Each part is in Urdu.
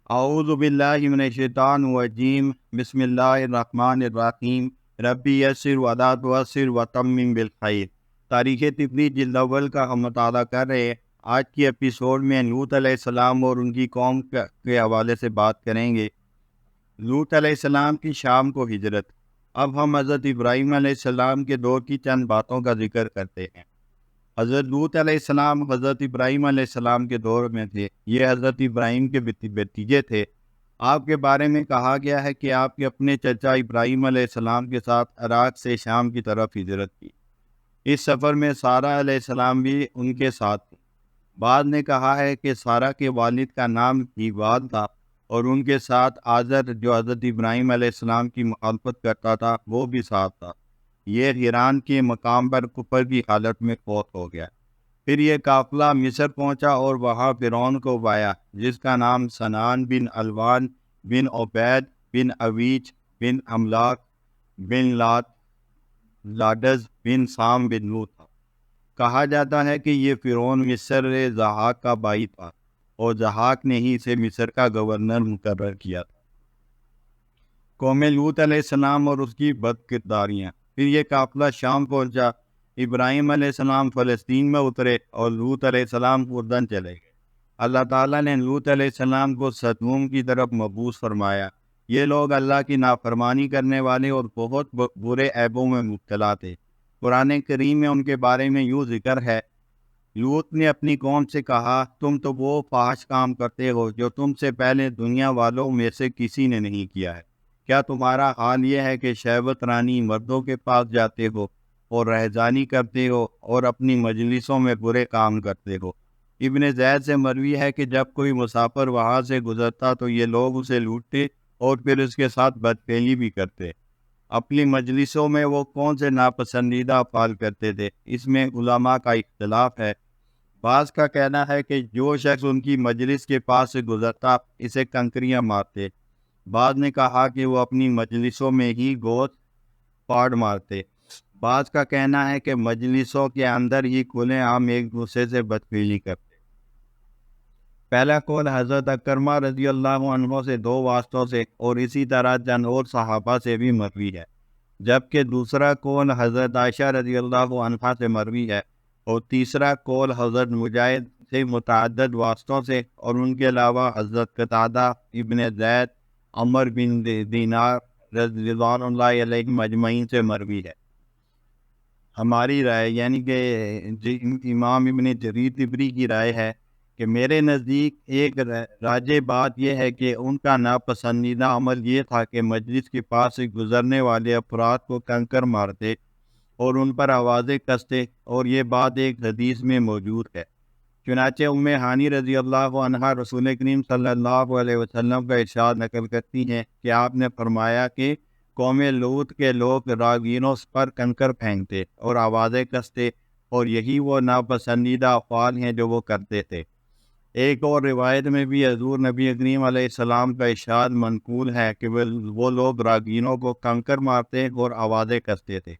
اعوذ باللہ من الشیطان الرجیم بسم اللہ الرحمن الرحیم ربی یسر ولا تعسر وتمم بالخیر۔ تاریخ طبری جلد اول کا ہم مطالعہ کر رہے ہیں۔ آج کی ایپیسوڈ میں لوط علیہ السلام اور ان کی قوم کے حوالے سے بات کریں گے۔ لوط علیہ السلام کی شام کو ہجرت۔ اب ہم حضرت ابراہیم علیہ السلام کے دور کی چند باتوں کا ذکر کرتے ہیں۔ حضرت لوط علیہ السلام حضرت ابراہیم علیہ السلام کے دور میں تھے۔ یہ حضرت ابراہیم کے بھتیجے تھے۔ آپ کے بارے میں کہا گیا ہے کہ آپ کے اپنے چچا ابراہیم علیہ السلام کے ساتھ عراق سے شام کی طرف ہجرت کی۔ اس سفر میں سارہ علیہ السلام بھی ان کے ساتھ تھے۔ بعض نے کہا ہے کہ سارہ کے والد کا نام ہیوال تھا اور ان کے ساتھ آزر جو حضرت ابراہیم علیہ السلام کی مخالفت کرتا تھا وہ بھی ساتھ تھا۔ یہ ہیران کے مقام پر کفر کی حالت میں فوت ہو گیا۔ پھر یہ قافلہ مصر پہنچا اور وہاں فرعون کو پایا جس کا نام سنان بن الوان بن عبید بن اویچ بن املاک بن لادز بن سام بن لوط تھا۔ کہا جاتا ہے کہ یہ فرعون مصر ضحاک کا بھائی تھا اور ضحاک نے ہی اسے مصر کا گورنر مقرر کیا تھا۔ قوم لوط علیہ السلام اور اس کی بد کرداریاں۔ پھر یہ قافلہ شام پہنچا۔ ابراہیم علیہ السلام فلسطین میں اترے اور لوط علیہ السلام اردن چلے گئے۔ اللہ تعالیٰ نے لوط علیہ السلام کو سدوم کی طرف مبعوث فرمایا۔ یہ لوگ اللہ کی نافرمانی کرنے والے اور بہت برے عیبوں میں مبتلا تھے۔ قرآن کریم میں ان کے بارے میں یوں ذکر ہے، لوط نے اپنی قوم سے کہا، تم تو وہ فحش کام کرتے ہو جو تم سے پہلے دنیا والوں میں سے کسی نے نہیں کیا ہے۔ کیا تمہارا حال یہ ہے کہ شہوت رانی مردوں کے پاس جاتے ہو اور رہزانی کرتے ہو اور اپنی مجلسوں میں برے کام کرتے ہو؟ ابن زید سے مروی ہے کہ جب کوئی مسافر وہاں سے گزرتا تو یہ لوگ اسے لوٹتے اور پھر اس کے ساتھ بدفعلی بھی کرتے۔ اپنی مجلسوں میں وہ کون سے ناپسندیدہ افعال کرتے تھے، اس میں علماء کا اختلاف ہے۔ بعض کا کہنا ہے کہ جو شخص ان کی مجلس کے پاس سے گزرتا اسے کنکریاں مارتے۔ بعض نے کہا کہ وہ اپنی مجلسوں میں ہی گوت پاڑ مارتے۔ بعض کا کہنا ہے کہ مجلسوں کے اندر ہی کھلے عام ایک دوسرے سے بدفعلی کرتے۔ پہلا قول حضرت اکرمہ رضی اللہ عنہ سے 2 واسطوں سے اور اسی طرح چند اور صحابہ سے بھی مروی ہے، جبکہ دوسرا قول حضرت عائشہ رضی اللہ عنہا سے مروی ہے اور تیسرا قول حضرت مجاہد سے متعدد واسطوں سے اور ان کے علاوہ حضرت قتادہ، ابن زید، عمر بن دینار رضوان اللہ علیہ مجمعین سے مروی ہے۔ ہماری رائے یعنی کہ امام ابن جریر طبری کی رائے ہے کہ میرے نزدیک ایک راجح بات یہ ہے کہ ان کا ناپسندیدہ عمل یہ تھا کہ مجلس کے پاس سے گزرنے والے افراد کو کنکر مارتے اور ان پر آوازیں کستے، اور یہ بات ایک حدیث میں موجود ہے۔ چنانچہ ام ہانی رضی اللہ عنہا رسول کریم صلی اللہ علیہ وسلم کا ارشاد نقل کرتی ہیں کہ آپ نے فرمایا کہ قوم لوط کے لوگ راگینوں پر کنکر پھینکتے اور آوازیں کستے، اور یہی وہ ناپسندیدہ افعال ہیں جو وہ کرتے تھے۔ ایک اور روایت میں بھی حضور نبی کریم علیہ السلام کا ارشاد منقول ہے کہ وہ لوگ راگینوں کو کنکر مارتے اور آوازیں کستے تھے۔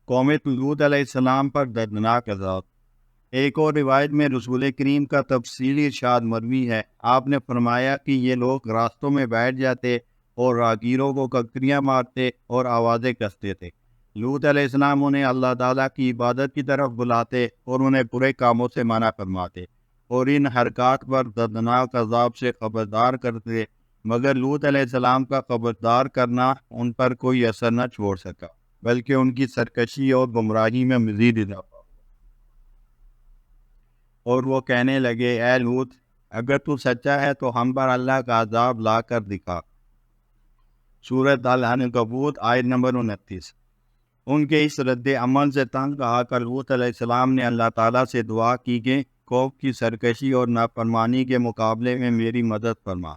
قوم لوط علیہ السلام پر دردناک عذاب۔ ایک اور روایت میں رسول کریم کا تفصیلی ارشاد مروی ہے، آپ نے فرمایا کہ یہ لوگ راستوں میں بیٹھ جاتے اور راگیروں کو کنکریاں مارتے اور آوازیں کستے تھے۔ لوط علیہ السلام انہیں اللہ تعالیٰ کی عبادت کی طرف بلاتے اور انہیں برے کاموں سے منع فرماتے اور ان حرکات پر دردناک عذاب سے خبردار کرتے، مگر لوط علیہ السلام کا خبردار کرنا ان پر کوئی اثر نہ چھوڑ سکا، بلکہ ان کی سرکشی اور گمراہی میں مزید اضافہ۔ اور وہ کہنے لگے، اے لوط، اگر تو سچا ہے تو ہم پر اللہ کا عذاب لا کر دکھا۔ سورۃ العنکبوت آیت نمبر 29۔ ان کے اس رد عمل سے تنگ آ کر لوط علیہ السلام نے اللہ تعالیٰ سے دعا کی کہ قوم کی سرکشی اور نافرمانی کے مقابلے میں میری مدد فرما۔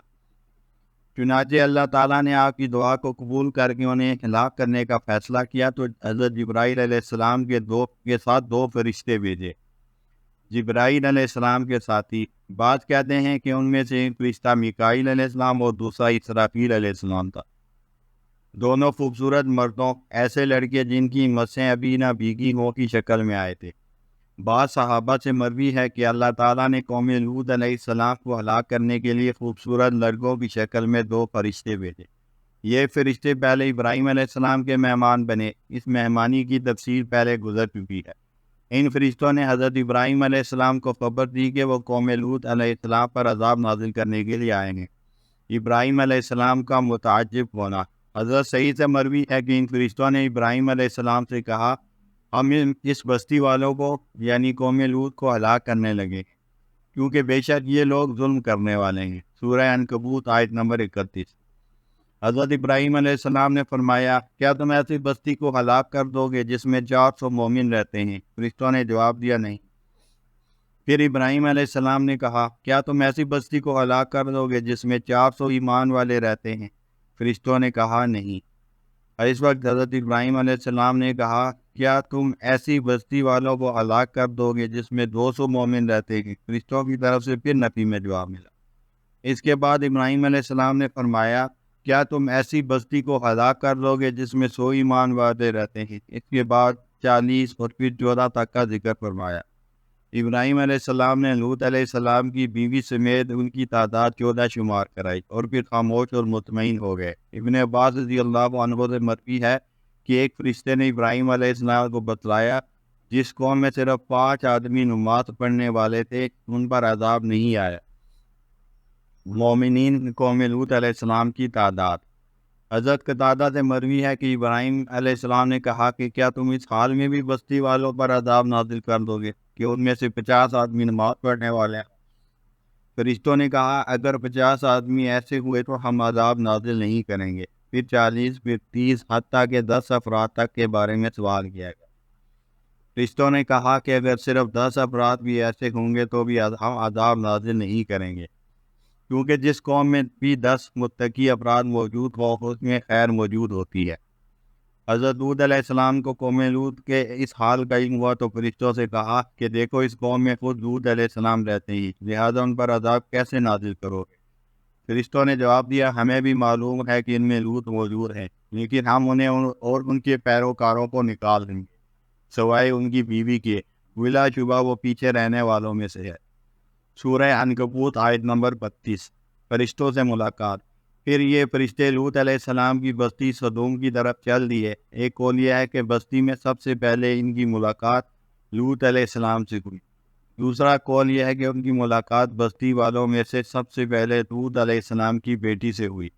چنانچہ اللہ تعالیٰ نے آپ کی دعا کو قبول کر کے انہیں ہلاک کرنے کا فیصلہ کیا تو حضرت جبرائیل علیہ السلام کے ساتھ 2 فرشتے بھیجے۔ جبرائیل علیہ السلام کے ساتھی، بعض کہتے ہیں کہ ان میں سے ایک فرشتہ میکائیل علیہ السلام اور دوسرا اسرافیل علیہ السلام تھا۔ دونوں خوبصورت مردوں، ایسے لڑکے جن کی مسیں ابھی نہ بھیگی ہوں کی شکل میں آئے تھے۔ بعض صحابہ سے مروی ہے کہ اللہ تعالیٰ نے قوم لوط علیہ السلام کو ہلاک کرنے کے لیے خوبصورت لڑکوں کی شکل میں 2 فرشتے بھیجے۔ یہ فرشتے پہلے ابراہیم علیہ السلام کے مہمان بنے۔ اس مہمانی کی تفصیل پہلے گزر چکی ہے۔ ان فرشتوں نے حضرت ابراہیم علیہ السلام کو خبر دی کہ وہ قوم لوط علیہ السلام پر عذاب نازل کرنے کے لیے آئیں گے۔ ابراہیم علیہ السلام کا متعجب ہونا۔ حضرت سعید سے مروی ہے کہ ان فرشتوں نے ابراہیم علیہ السلام سے کہا، ہم اس بستی والوں کو یعنی قوم لوط کو ہلاک کرنے لگے، کیونکہ بے شک یہ لوگ ظلم کرنے والے ہیں۔ سورہ عنکبوت آیت نمبر 31۔ حضرت ابراہیم علیہ السلام نے فرمایا، کیا تم ایسی بستی کو ہلاک کر دو گے جس میں 400 مومن رہتے ہیں؟ فرشتوں نے جواب دیا، نہیں۔ پھر ابراہیم علیہ السلام نے کہا، کیا تم ایسی بستی کو ہلاک کر دو گے جس میں 400 ایمان والے رہتے ہیں؟ فرشتوں نے کہا، نہیں۔ اس وقت حضرت ابراہیم علیہ السلام نے کہا، کیا تم ایسی بستی والوں کو ہلاک کر دو گے جس میں 200 مومن رہتے ہیں؟ فرشتوں کی طرف سے پھر نفی میں جواب ملا۔ اس کے بعد ابراہیم علیہ السلام نے فرمایا، کیا تم ایسی بستی کو ہلاک کر دو گے جس میں 100 ایمان والے رہتے ہیں؟ اس کے بعد 40 اور پھر 14 تک کا ذکر فرمایا۔ ابراہیم علیہ السلام نے لوط علیہ السلام کی بیوی سمیت ان کی تعداد 14 شمار کرائی اور پھر خاموش اور مطمئن ہو گئے۔ ابن عباس رضی اللہ عنہ سے مروی ہے کہ ایک فرشتے نے ابراہیم علیہ السلام کو بتلایا، جس قوم میں صرف 5 آدمی نماز پڑھنے والے تھے ان پر عذاب نہیں آیا۔ مومنین قوم لوط علیہ السلام کی تعداد۔ حضرت قتادہ سے مروی ہے کہ ابراہیم علیہ السلام نے کہا کہ کیا تم اس حال میں بھی بستی والوں پر عذاب نازل کر دو گے کہ ان میں سے 50 آدمی نماز پڑھنے والے ہیں؟ فرشتوں نے کہا، اگر 50 آدمی ایسے ہوئے تو ہم عذاب نازل نہیں کریں گے۔ پھر 40، پھر 30، حتیٰ کہ 10 افراد تک کے بارے میں سوال کیا گیا۔ فرشتوں نے کہا کہ اگر صرف 10 افراد بھی ایسے ہوں گے تو بھی ہم عذاب نازل نہیں کریں گے، کیونکہ جس قوم میں بھی 10 متقی افراد موجود ہو اس میں خیر موجود ہوتی ہے۔ حضرت لوط علیہ السلام کو قوم لوط کے اس حال کا علم ہوا تو فرشتوں سے کہا کہ دیکھو، اس قوم میں خود لوط علیہ السلام رہتے ہیں، لہذا ان پر عذاب کیسے نازل کرو گے؟ فرشتوں نے جواب دیا، ہمیں بھی معلوم ہے کہ ان میں لوط موجود ہیں، لیکن ہم انہیں اور ان کے پیروکاروں کو نکال دیں گے سوائے ان کی بیوی کے، بلا شبہ وہ پیچھے رہنے والوں میں سے ہے۔ سورہ عنکبوت آیت نمبر 32۔ فرشتوں سے ملاقات۔ پھر یہ فرشتے لوط علیہ السلام کی بستی سدوم کی طرف چل دیے۔ ایک قول یہ ہے کہ بستی میں سب سے پہلے ان کی ملاقات لوط علیہ السلام سے ہوئی۔ دوسرا قول یہ ہے کہ ان کی ملاقات بستی والوں میں سے سب سے پہلے لوط علیہ السلام کی بیٹی سے ہوئی۔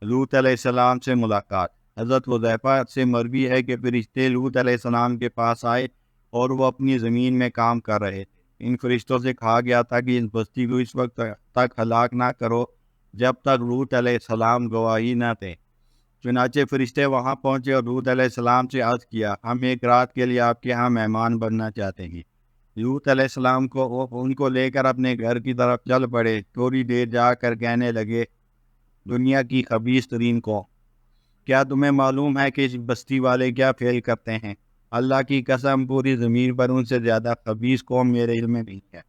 لوط علیہ السلام سے ملاقات۔ حضرت حذیفہ سے مروی ہے کہ فرشتے لوط علیہ السلام کے پاس آئے اور وہ اپنی زمین میں کام کر رہے تھے۔ ان فرشتوں سے کہا گیا تھا کہ اس بستی کو اس وقت تک ہلاک نہ کرو جب تک لوط علیہ السلام گواہی نہ دیں۔ چنانچہ فرشتے وہاں پہنچے اور لوط علیہ السلام سے عرض کیا، ہم ایک رات کے لیے آپ کے ہاں مہمان بننا چاہتے ہیں۔ لوط علیہ السلام ان کو لے کر اپنے گھر کی طرف چل پڑے۔ تھوڑی دیر جا کر کہنے لگے، دنیا کی خبیث ترین قوم، کیا تمہیں معلوم ہے کہ اس بستی والے کیا فعل کرتے ہیں؟ اللہ کی قسم، پوری زمین پر ان سے زیادہ خبیث قوم میرے علم میں نہیں ہے۔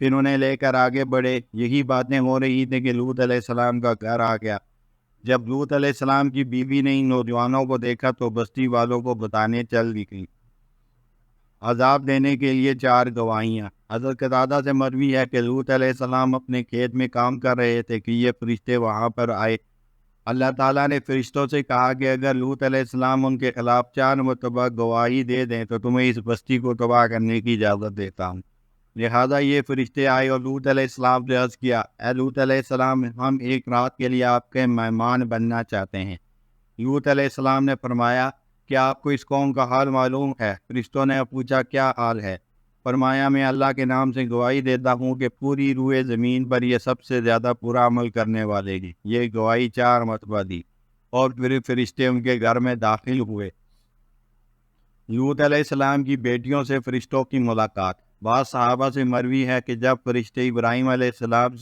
پھر انہیں لے کر آگے بڑھے۔ یہی باتیں ہو رہی تھیں کہ لوط علیہ السلام کا گھر آ گیا۔ جب لوط علیہ السلام کی بیوی نے ان نوجوانوں کو دیکھا تو بستی والوں کو بتانے چل نکلی۔ عذاب دینے کے لیے 4 گواہیاں۔ حضرت قتادہ سے مروی ہے کہ لوط علیہ السلام اپنے کھیت میں کام کر رہے تھے کہ یہ فرشتے وہاں پر آئے۔ اللہ تعالیٰ نے فرشتوں سے کہا کہ اگر لوط علیہ السلام ان کے خلاف 4 مرتبہ گواہی دے دیں تو تمہیں اس بستی کو تباہ کرنے کی اجازت دیتا ہوں۔ لہذا یہ فرشتے آئے اور لوط علیہ السلام سے عرض کیا، اے لوط علیہ السلام، ہم ایک رات کے لیے آپ کے مہمان بننا چاہتے ہیں۔ لوط علیہ السلام نے فرمایا، کیا آپ کو اس قوم کا حال معلوم ہے؟ فرشتوں نے پوچھا، کیا حال ہے؟ فرمایا، میں اللہ کے نام سے گواہی دیتا ہوں کہ پوری روئے زمین پر یہ سب سے زیادہ برا عمل کرنے والے ہیں۔ یہ گواہی 4 مرتبہ دی اور پھر فرشتے ان کے گھر میں داخل ہوئے۔ لوط علیہ السلام کی بیٹیوں سے فرشتوں کی ملاقات۔ بعض صحابہ سے مروی ہے کہ جب فرشتے ابراہیم علیہ السلام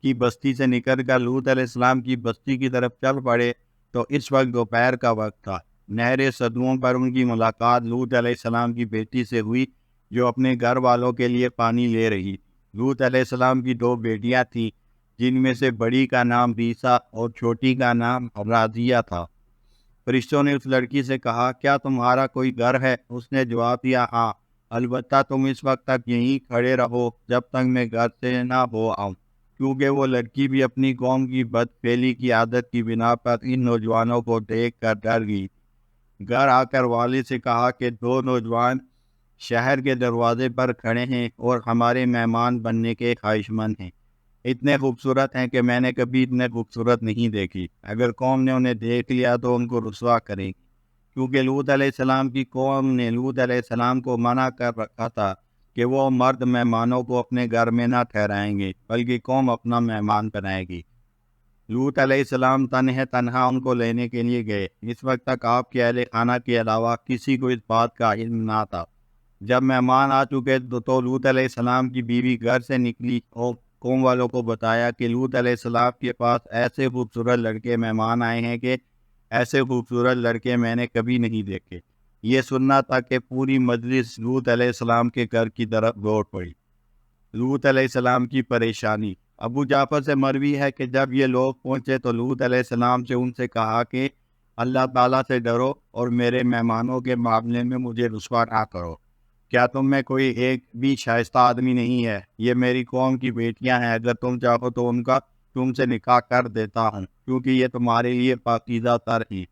کی بستی سے نکل کر لوط علیہ السلام کی بستی کی طرف چل پڑے تو اس وقت دوپہر کا وقت تھا۔ نہر سدوم پر ان کی ملاقات لوط علیہ السلام کی بیٹی سے ہوئی جو اپنے گھر والوں کے لیے پانی لے رہی۔ لوط علیہ السلام کی 2 بیٹیاں تھیں، جن میں سے بڑی کا نام ریسا اور چھوٹی کا نام راضیہ تھا۔ فرشتوں نے اس لڑکی سے کہا، کیا تمہارا کوئی گھر ہے؟ اس نے جواب دیا، ہاں۔ البتہ تم اس وقت تک یہیں کھڑے رہو جب تک میں گھر سے نہ ہو آؤں، کیونکہ وہ لڑکی بھی اپنی قوم کی بد فعلی کی عادت کی بنا پر ان نوجوانوں کو دیکھ کر ڈر گئی۔ گھر آ کر والد سے کہا کہ دو نوجوان شہر کے دروازے پر کھڑے ہیں اور ہمارے مہمان بننے کے خواہشمند ہیں۔ اتنے خوبصورت ہیں کہ میں نے کبھی اتنے خوبصورت نہیں دیکھی۔ اگر قوم نے انہیں دیکھ لیا تو ان کو رسوا کرے گی، کیونکہ لوط علیہ السلام کی قوم نے لوط علیہ السلام کو منع کر رکھا تھا کہ وہ مرد مہمانوں کو اپنے گھر میں نہ ٹھہرائیں گے، بلکہ قوم اپنا مہمان بنائے گی۔ لوط علیہ السلام تنہا ان کو لینے کے لیے گئے۔ اس وقت تک آپ کے اہل خانہ کے علاوہ کسی کو اس بات کا علم نہ تھا۔ جب مہمان آ چکے تو لوط علیہ السلام کی بیوی گھر سے نکلی اور قوم والوں کو بتایا کہ لوط علیہ السلام کے پاس ایسے خوبصورت لڑکے مہمان آئے ہیں کہ ایسے خوبصورت لڑکے میں نے کبھی نہیں دیکھے۔ یہ سننا تھا کہ پوری مجلس لوط علیہ السلام کے گھر کی طرف دوڑ پڑی۔ لوط علیہ السلام کی پریشانی۔ ابو جعفر سے مروی ہے کہ جب یہ لوگ پہنچے تو لوط علیہ السلام سے ان سے کہا کہ اللہ تعالیٰ سے ڈرو اور میرے مہمانوں کے معاملے میں مجھے رسوا نہ کرو۔ کیا تم میں کوئی ایک بھی شائستہ آدمی نہیں ہے؟ یہ میری قوم کی بیٹیاں ہیں، اگر تم چاہو تو ان کا تم سے نکاح کر دیتا ہوں، کیونکہ یہ تمہارے لیے پاکیزہ تر ہیں۔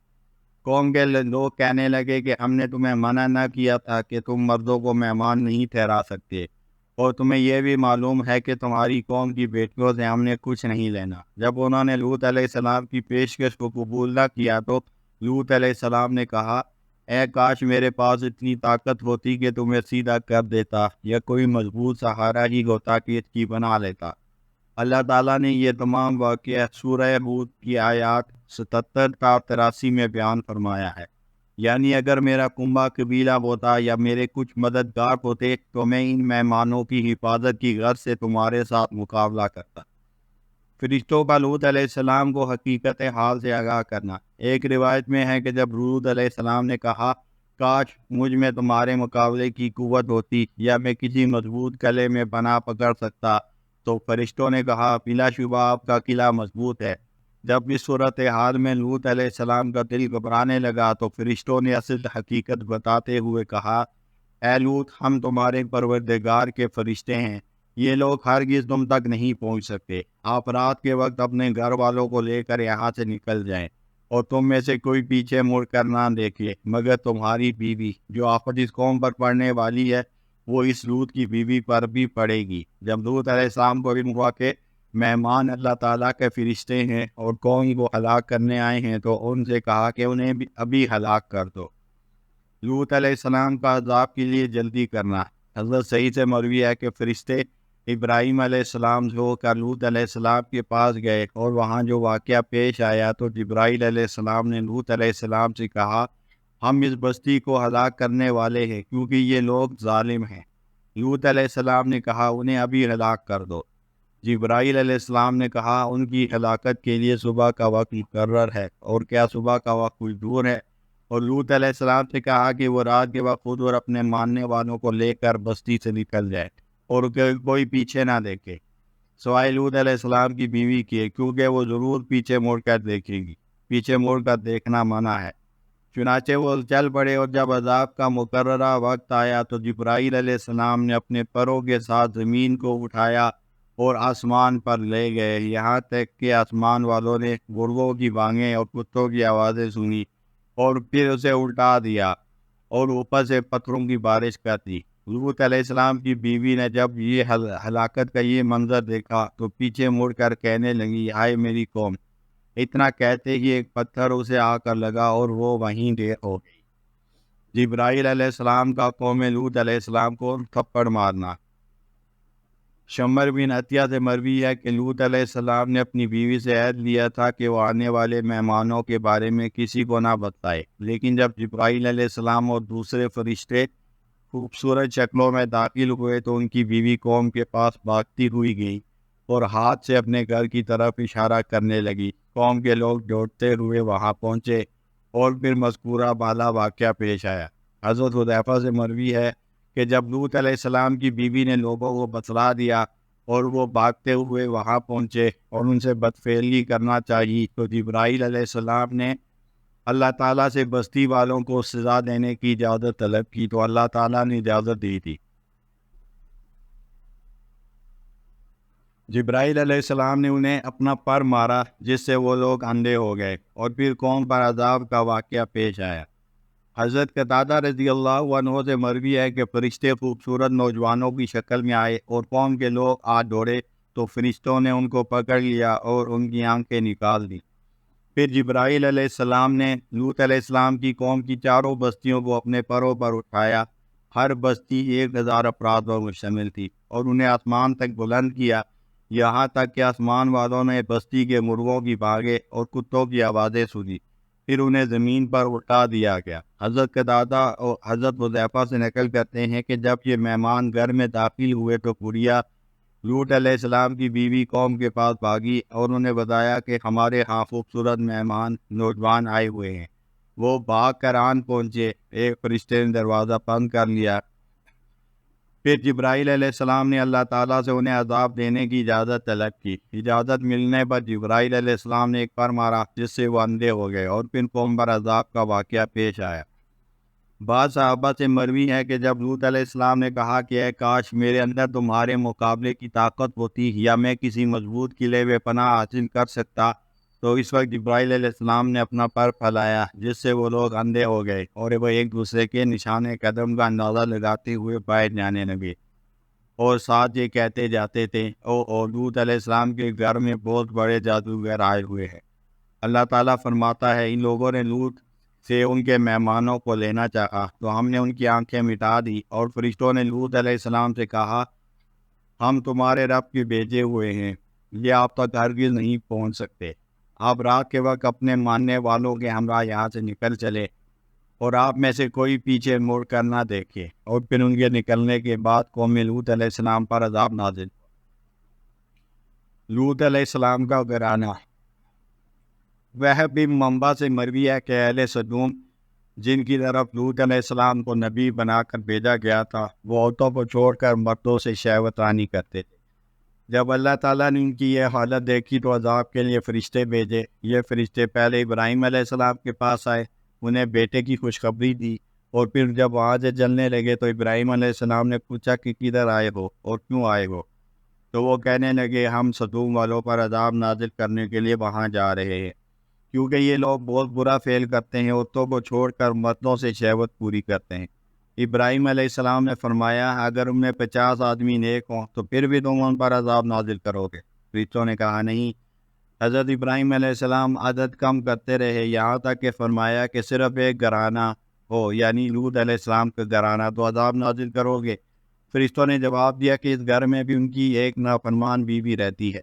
قوم کے لوگ کہنے لگے کہ ہم نے تمہیں منع نہ کیا تھا کہ تم مردوں کو مہمان نہیں ٹھہرا سکتے، اور تمہیں یہ بھی معلوم ہے کہ تمہاری قوم کی بیٹیوں سے ہم نے کچھ نہیں لینا۔ جب انہوں نے لوط علیہ السلام کی پیشکش کو قبول نہ کیا تو لوط علیہ السلام نے کہا، اے کاش میرے پاس اتنی طاقت ہوتی کہ تمہیں سیدھا کر دیتا، یا کوئی مضبوط سہارا ہی ہوتا کہ اس کی بنا لیتا۔ اللہ تعالیٰ نے یہ تمام واقعہ سورہ ہود کی آیات 77 تا 83 میں بیان فرمایا ہے۔ یعنی اگر میرا کنبہ قبیلہ ہوتا یا میرے کچھ مددگار ہوتے تو میں ان مہمانوں کی حفاظت کی غرض سے تمہارے ساتھ مقابلہ کرتا۔ فرشتوں کا لوط علیہ السلام کو حقیقت حال سے آگاہ کرنا۔ ایک روایت میں ہے کہ جب لوط علیہ السلام نے کہا کاش مجھ میں تمہارے مقابلے کی قوت ہوتی یا میں کسی مضبوط قلعے میں پناہ پکڑ سکتا، تو فرشتوں نے کہا بلا شبہ آپ کا قلعہ مضبوط ہے۔ جب اس صورتحال میں لوط علیہ السلام کا دل گھبرانے لگا تو فرشتوں نے اصل حقیقت بتاتے ہوئے کہا، اے لوط ہم تمہارے پروردگار کے فرشتے ہیں، یہ لوگ ہرگز تم تک نہیں پہنچ سکتے۔ آپ رات کے وقت اپنے گھر والوں کو لے کر یہاں سے نکل جائیں، اور تم میں سے کوئی پیچھے مڑ کر نہ دیکھے مگر تمہاری بیوی، جو آفت اس قوم پر پڑنے والی ہے وہ اس لوط کی بیوی پر بھی پڑے گی۔ جب لوط علیہ السلام کو علم ہوا کہ مہمان اللہ تعالیٰ کے فرشتے ہیں اور قوم کو ہلاک کرنے آئے ہیں تو ان سے کہا کہ انہیں بھی ابھی ہلاک کر دو۔ لوط علیہ السلام کا عذاب کے لیے جلدی کرنا۔ حضرت صحیح سے مروی ہے کہ فرشتے ابراہیم علیہ السلام سے ہو کر لوط علیہ السلام کے پاس گئے، اور وہاں جو واقعہ پیش آیا تو جبرائیل علیہ السلام نے لوط علیہ السلام سے کہا ہم اس بستی کو ہلاک کرنے والے ہیں کیونکہ یہ لوگ ظالم ہیں۔ لوط علیہ السلام نے کہا انہیں ابھی ہلاک کر دو۔ جبرائیل علیہ السلام نے کہا ان کی ہلاکت کے لیے صبح کا وقت مقرر ہے، اور کیا صبح کا وقت کچھ دور ہے؟ اور لوط علیہ السلام سے کہا کہ وہ رات کے وقت خود اور اپنے ماننے والوں کو لے کر بستی سے نکل جائے اور کوئی پیچھے نہ دیکھے سوائے لوط علیہ السلام کی بیوی کی، کیونکہ وہ ضرور پیچھے مڑ کر دیکھے گی۔ پیچھے مڑ کر دیکھنا منع ہے۔ چنانچہ وہ چل پڑے، اور جب عذاب کا مقررہ وقت آیا تو جبرائیل علیہ السلام نے اپنے پروں کے ساتھ زمین کو اٹھایا اور آسمان پر لے گئے، یہاں تک کہ آسمان والوں نے مرغوں کی بانگیں اور کتوں کی آوازیں سنی، اور پھر اسے الٹا دیا اور اوپر سے پتھروں کی بارش کر دی۔ لوط علیہ السلام کی بیوی نے جب یہ ہلاکت کا یہ منظر دیکھا تو پیچھے مڑ کر کہنے لگی ہائے میری قوم۔ اتنا کہتے ہی ایک پتھر اسے آ کر لگا اور وہ وہیں ڈھیر ہو گئی۔ جبرائیل علیہ السلام کا قوم لوط علیہ السلام کو تھپڑ مارنا۔ شمر بن عطیہ سے مروی ہے کہ لوط علیہ السلام نے اپنی بیوی سے عہد لیا تھا کہ وہ آنے والے مہمانوں کے بارے میں کسی کو نہ بتائے، لیکن جب جبرائیل علیہ السلام اور دوسرے فرشتے خوبصورت شکلوں میں داخل ہوئے تو ان کی بیوی قوم کے پاس بھاگتی ہوئی گئی اور ہاتھ سے اپنے گھر کی طرف اشارہ کرنے لگی۔ قوم کے لوگ دوڑتے ہوئے وہاں پہنچے اور پھر مذکورہ بالا واقعہ پیش آیا۔ حضرت حذیفہ سے مروی ہے کہ جب لوط علیہ السلام کی بیوی نے لوگوں کو بتلا دیا اور وہ بھاگتے ہوئے وہاں پہنچے اور ان سے بدفعلی کرنا چاہی تو جبرائیل علیہ السلام نے اللہ تعالیٰ سے بستی والوں کو سزا دینے کی اجازت طلب کی تو اللہ تعالیٰ نے اجازت دی تھی۔ جبرائیل علیہ السلام نے انہیں اپنا پر مارا جس سے وہ لوگ اندھے ہو گئے، اور پھر قوم پر عذاب کا واقعہ پیش آیا۔ حضرت قتادہ رضی اللہ عنہ سے مروی ہے کہ فرشتے خوبصورت نوجوانوں کی شکل میں آئے اور قوم کے لوگ آ دوڑے تو فرشتوں نے ان کو پکڑ لیا اور ان کی آنکھیں نکال دی۔ پھر جبرائیل علیہ السلام نے لوط علیہ السلام کی قوم کی چاروں بستیوں کو اپنے پروں پر اٹھایا۔ ہر بستی 1000 افراد پر مشتمل تھی اور انہیں آسمان تک بلند کیا، یہاں تک کہ آسمان والوں نے بستی کے مرغوں کی بھاگیں اور کتوں کی آوازیں سنی، پھر انہیں زمین پر اٹھا دیا گیا۔ حضرت قتادہ اور حضرت حذیفہ سے نقل کرتے ہیں کہ جب یہ مہمان گھر میں داخل ہوئے تو بڑھیا لوط علیہ السلام کی بیوی قوم کے پاس بھاگی اور انہیں بتایا کہ ہمارے ہاں خوبصورت مہمان نوجوان آئے ہوئے ہیں۔ وہ بھاگ کر آن پہنچے، ایک فرشتے نے دروازہ بند کر لیا۔ پھر جبرائیل علیہ السلام نے اللہ تعالیٰ سے انہیں عذاب دینے کی اجازت طلب کی۔ اجازت ملنے پر جبرائیل علیہ السلام نے ایک پر مارا جس سے وہ اندھے ہو گئے، اور پھر قوم پر عذاب کا واقعہ پیش آیا۔ بعض صحابہ سے مروی ہے کہ جب لوط علیہ السلام نے کہا کہ اے کاش میرے اندر تمہارے مقابلے کی طاقت ہوتی یا میں کسی مضبوط قلعے میں پناہ حاصل کر سکتا، تو اس وقت جبرائیل علیہ السلام نے اپنا پر پھیلایا جس سے وہ لوگ اندھے ہو گئے اور وہ ایک دوسرے کے نشان قدم کا اندازہ لگاتے ہوئے باہر جانے لگے، اور ساتھ یہ کہتے جاتے تھے او لوط علیہ السلام کے گھر میں بہت بڑے جادوگر آئے ہوئے ہیں۔ اللہ تعالیٰ فرماتا ہے ان لوگوں نے لوط سے ان کے مہمانوں کو لینا چاہا تو ہم نے ان کی آنکھیں مٹا دی، اور فرشتوں نے لوط علیہ السلام سے کہا ہم تمہارے رب کے بھیجے ہوئے ہیں، یہ آپ تک ہرگز نہیں پہنچ سکتے۔ آپ رات کے وقت اپنے ماننے والوں کے ہمراہ یہاں سے نکل چلے، اور آپ میں سے کوئی پیچھے مڑ کر نہ دیکھے۔ اور پھر ان کے نکلنے کے بعد قوم لوط علیہ السلام پر عذاب نازل۔ لوط علیہ السلام کا گھرانہ۔ وہ بھی منبع سے مروی ہے کہ اہل سدوم جن کی طرف لوط علیہ السلام کو نبی بنا کر بھیجا گیا تھا، وہ عورتوں کو چھوڑ کر مردوں سے شہوت رانی کرتے تھے۔ جب اللہ تعالیٰ نے ان کی یہ حالت دیکھی تو عذاب کے لیے فرشتے بھیجے۔ یہ فرشتے پہلے ابراہیم علیہ السلام کے پاس آئے، انہیں بیٹے کی خوشخبری دی، اور پھر جب وہاں سے جلنے لگے تو ابراہیم علیہ السلام نے پوچھا کہ کدھر آئے ہو اور کیوں آئے ہو؟ تو وہ کہنے لگے ہم سدوم والوں پر عذاب نازل کرنے کے لیے وہاں جا رہے ہیں، کیونکہ یہ لوگ بہت برا فعل کرتے ہیں، عورتوں کو چھوڑ کر مردوں سے شہوت پوری کرتے ہیں۔ ابراہیم علیہ السلام نے فرمایا اگر ان میں 50 آدمی نیک ہوں تو پھر بھی تم ان پر عذاب نازل کرو گے؟ فرشتوں نے کہا نہیں۔ حضرت ابراہیم علیہ السلام عدد کم کرتے رہے، یہاں تک کہ فرمایا کہ صرف ایک گھرانہ ہو، یعنی لوط علیہ السلام کا گھرانہ، تو عذاب نازل کرو گے؟ فرشتوں نے جواب دیا کہ اس گھر میں بھی ان کی ایک نافرمان بیوی رہتی ہے،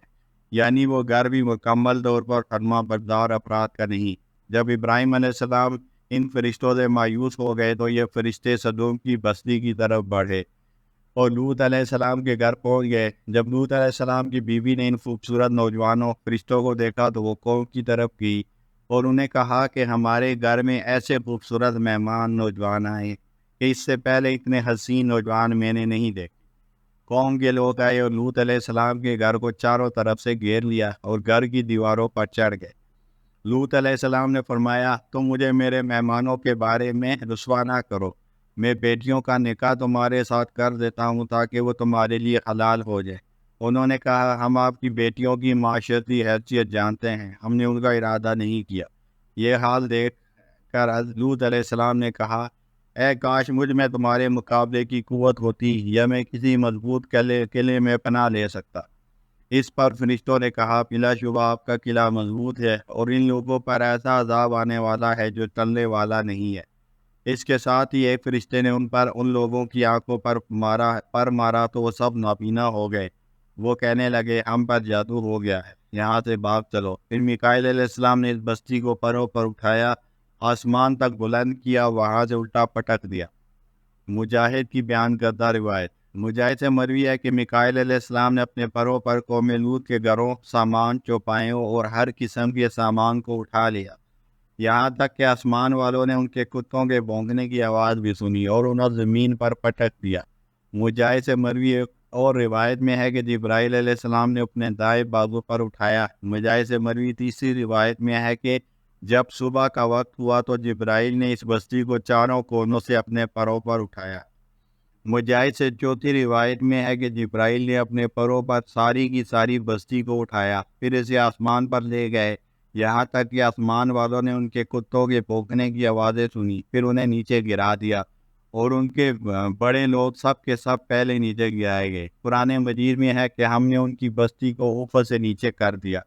یعنی وہ گھر بھی مکمل طور پر فرما بردار افراد کا نہیں۔ جب ابراہیم علیہ السلام ان فرشتوں سے مایوس ہو گئے تو یہ فرشتے سدوم کی بستی کی طرف بڑھے اور لوط علیہ السلام کے گھر پہنچ گئے۔ جب لوط علیہ السلام کی بیوی نے ان خوبصورت نوجوانوں فرشتوں کو دیکھا تو وہ قوم کی طرف گئی اور انہیں کہا کہ ہمارے گھر میں ایسے خوبصورت مہمان نوجوان آئے کہ اس سے پہلے اتنے حسین نوجوان میں نے نہیں دیکھے۔ قوم کے لوگ آئے اور لوط علیہ السلام کے گھر کو چاروں طرف سے گھیر لیا اور گھر کی دیواروں پر چڑھ گئے۔ لوط علیہ السلام نے فرمایا تم مجھے میرے مہمانوں کے بارے میں رسوا نہ کرو، میں بیٹیوں کا نکاح تمہارے ساتھ کر دیتا ہوں تاکہ وہ تمہارے لیے حلال ہو جائے۔ انہوں نے کہا ہم آپ کی بیٹیوں کی معاشرتی حیثیت جانتے ہیں، ہم نے ان کا ارادہ نہیں کیا۔ یہ حال دیکھ کر لوط علیہ السلام نے کہا اے کاش مجھ میں تمہارے مقابلے کی قوت ہوتی یا میں کسی مضبوط قلعے میں پناہ لے سکتا۔ اس پر فرشتوں نے کہا بلا شبہ آپ کا قلعہ مضبوط ہے اور ان لوگوں پر ایسا عذاب آنے والا ہے جو ٹلنے والا نہیں ہے۔ اس کے ساتھ ہی ایک فرشتے نے ان لوگوں کی آنکھوں پر مارا تو وہ سب نابینا ہو گئے۔ وہ کہنے لگے ہم پر جادو ہو گیا ہے، یہاں سے بھاگ چلو۔ پھر میکائیل علیہ السلام نے اس بستی کو پروں پر اٹھایا، آسمان تک بلند کیا، وہاں سے الٹا پٹک دیا۔ مجاہد کی بیان کردہ روایت۔ مجاہد سے مروی ہے کہ میکائیل علیہ السلام نے اپنے پروں پر قوم لوط کے گھروں، سامان، چوپایوں اور ہر قسم کے سامان کو اٹھا لیا، یہاں تک کہ آسمان والوں نے ان کے کتوں کے بھونکنے کی آواز بھی سنی اور انہیں زمین پر پٹک دیا۔ مجاہد سے مروی اور روایت میں ہے کہ جبرائیل علیہ السلام نے اپنے دائیں بازو پر اٹھایا۔ مجاہد سے مروی تیسری روایت میں ہے کہ جب صبح کا وقت ہوا تو جبرائیل نے اس بستی کو چاروں کونوں سے اپنے پروں پر اٹھایا۔ مجاہد سے چوتھی روایت میں ہے کہ جبرائیل نے اپنے پروں پر ساری کی ساری بستی کو اٹھایا، پھر اسے آسمان پر لے گئے، یہاں تک کہ آسمان والوں نے ان کے کتوں کے بھونکنے کی آوازیں سنی، پھر انہیں نیچے گرا دیا، اور ان کے بڑے لوگ سب کے سب پہلے نیچے گرائے گئے۔ قرآن مجید میں ہے کہ ہم نے ان کی بستی کو اوپر سے نیچے کر دیا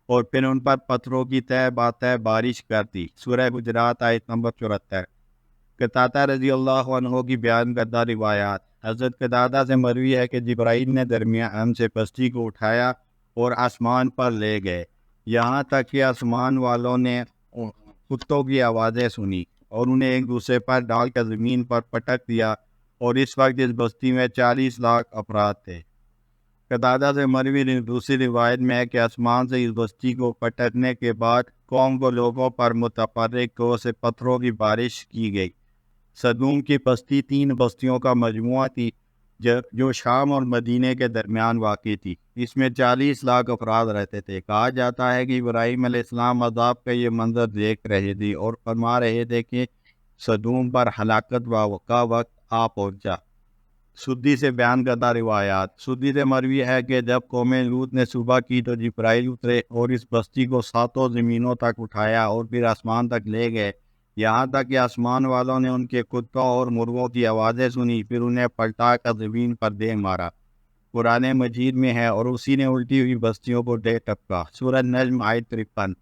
اور پھر ان پر پتھروں کی تہ باتہ بارش کر دی۔ سورہ حجرات آیت نمبر 74۔ قتادہ رضی اللہ عنہ کی بیان کردہ روایات۔ حضرت قتادہ سے مروی ہے کہ جبرائیل نے درمیان سے بستی کو اٹھایا اور آسمان پر لے گئے، یہاں تک کہ آسمان والوں نے کتوں کی آوازیں سنی اور انہیں ایک دوسرے پر ڈال کر زمین پر پٹک دیا، اور اس وقت اس بستی میں 40 لاکھ افراد تھے۔ قتادہ سے مروی دوسری روایت میں ہے کہ آسمان سے اس بستی کو پٹکنے کے بعد قوم کو لوگوں پر متفرق طور سے پتھروں کی بارش کی گئی۔ سدوم کی بستی 3 بستیوں کا مجموعہ تھی جو شام اور مدینے کے درمیان واقع تھی۔ اس میں 40 لاکھ افراد رہتے تھے۔ کہا جاتا ہے کہ ابراہیم علیہ السلام عذاب کا یہ منظر دیکھ رہے تھے اور فرما رہے تھے کہ سدوم پر ہلاکت کا وقت آ پہنچا۔ سدی سے بیان کردہ روایات۔ سدی سے مروی ہے کہ جب قوم لوط نے صبح کی تو جبرائیل اترے اور اس بستی کو 7 زمینوں تک اٹھایا اور پھر آسمان تک لے گئے، یہاں تک کہ آسمان والوں نے ان کے کتوں اور مرغوں کی آوازیں سنی، پھر انہیں پلٹا کر زمین پر دے مارا۔ قرآن مجید میں ہے اور اسی نے الٹی ہوئی بستیوں کو دے ٹپکا۔ سورہ نجم آیت 53۔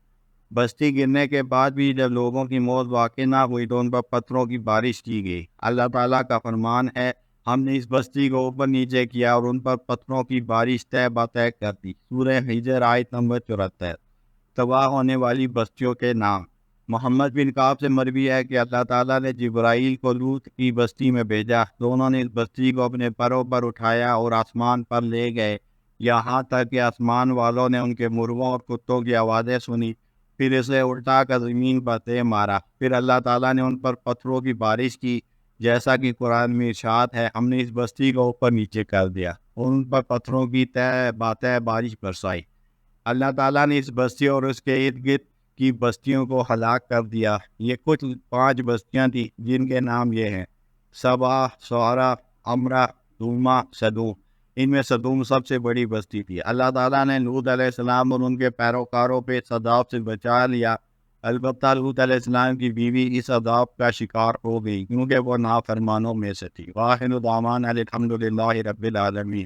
بستی گرنے کے بعد بھی جب لوگوں کی موت واقع نہ ہوئی تو ان پر پتھروں کی بارش کی گئی۔ اللہ تعالیٰ کا فرمان ہے، ہم نے اس بستی کو اوپر نیچے کیا اور ان پر پتھروں کی بارش تہ بتہ کر دی۔ سورہ ہجر آیت نمبر 74۔ تباہ ہونے والی بستیوں کے نام۔ محمد بن کعب سے مروی ہے کہ اللہ تعالیٰ نے جبرائیل کو لوط کی بستی میں بھیجا، دونوں نے اس بستی کو اپنے پروں پر اٹھایا اور آسمان پر لے گئے، یہاں تک کہ آسمان والوں نے ان کے مرغوں اور کتوں کی آوازیں سنی، پھر اسے الٹا کر زمین پر دے مارا۔ پھر اللہ تعالیٰ نے ان پر پتھروں کی بارش کی، جیسا کہ قرآن میں ارشاد ہے، ہم نے اس بستی کو اوپر نیچے کر دیا اور ان پر پتھروں کی تہ باتہ بارش برسائی۔ اللہ تعالیٰ نے اس بستی اور اس کے ارد گرد کی بستیوں کو ہلاک کر دیا۔ یہ کچھ 5 بستیاں تھیں جن کے نام یہ ہیں: سبا، سورہ، امرہ، دوما، صدوم۔ ان میں صدوم سب سے بڑی بستی تھی۔ اللہ تعالیٰ نے لوط علیہ السلام اور ان کے پیروکاروں پہ اس عذاب سے بچا لیا، البتہ لوط علیہ السلام کی بیوی اس عذاب کا شکار ہو گئی کیونکہ وہ نافرمانوں میں سے تھی۔ وآخر دعوانا الحمد للہ رب العالمین۔